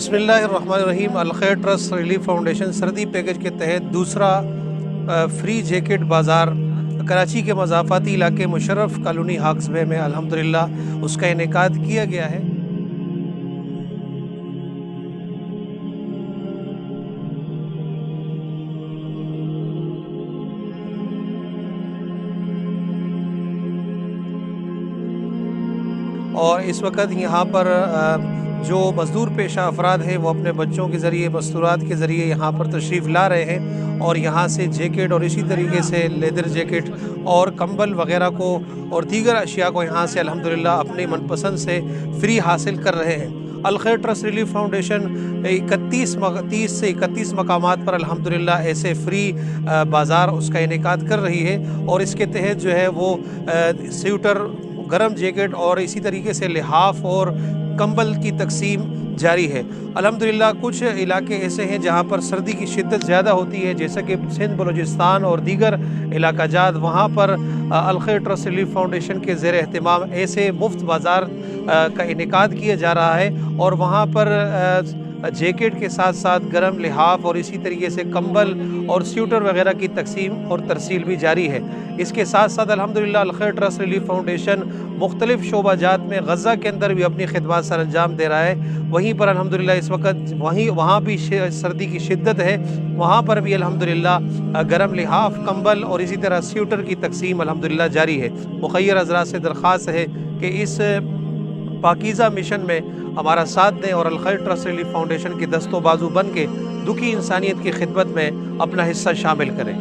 बिस्मिल्लाहिर्रहमानिर्रहीम। अलखैर trust relief foundation सर्दी package के तहत दूसरा फ्री जैकेट बाज़ार कराची के मज़ाफ़ाती इलाके मुशर्रफ कॉलोनी हाक्सबे में अल्हम्दुलिल्लाह उसका इनेकाद किया गया है। और इस वक्त यहाँ पर जो मज़दूर पेशा अफराद हैं वो अपने बच्चों के ज़रिए मस्तूरात के ज़रिए यहाँ पर तशरीफ़ ला रहे हैं और यहाँ से जैकेट और इसी तरीके से लेदर जैकेट और कंबल वग़ैरह को और दीगर अशिया को यहाँ से अल्हम्दुलिल्लाह अपनी मनपसंद से फ्री हासिल कर रहे हैं। अलखैर ट्रस्ट रिलीफ फाउंडेशन 30 से 31 मकामात पर अल्हम्दुलिल्लाह ऐसे फ्री बाज़ार उसका इनेकाद कर रही है और इसके तहत जो है वो स्वेटर, गर्म जैकेट और इसी तरीके से लिहाफ और कंबल की तकसीम जारी है। अल्हम्दुलिल्लाह कुछ इलाके ऐसे हैं जहाँ पर सर्दी की शिद्दत ज़्यादा होती है, जैसे कि सिंध, बलूचिस्तान और दीगर इलाका जात, वहाँ पर अलखैर ट्रस्ट रिलीफ फाउंडेशन के ज़ेर एहतमाम ऐसे मुफ्त बाज़ार का इनेकाद किया जा रहा है और वहाँ पर जैकेट के साथ साथ गर्म लिहाफ और इसी तरीके से कंबल और स्वेटर वगैरह की तकसीम और तरसील भी जारी है। इसके साथ साथ अल्हम्दुलिल्लाह अलखैर ट्रस्ट रिलीफ फाउंडेशन मुख्तलिफ शोबाजात में गज़ा के अंदर भी अपनी खिदमत सर अंजाम दे रहा है। वहीं पर अल्हम्दुलिल्लाह इस वक्त वहाँ भी सर्दी की शिद्दत है, वहाँ पर भी अल्हम्दुलिल्लाह गर्म लिहाफ, कंबल और इसी तरह स्वेटर की तकसीम अल्हम्दुलिल्लाह जारी है। मुखय्यर हज़रात से दरख्वास्त है कि इस पाकीज़ा मिशन में हमारा साथ दें और अलखैर ट्रस्ट रिलीफ फाउंडेशन के दस्तों बाजू बन के दुखी इंसानियत की खिदमत में अपना हिस्सा शामिल करें।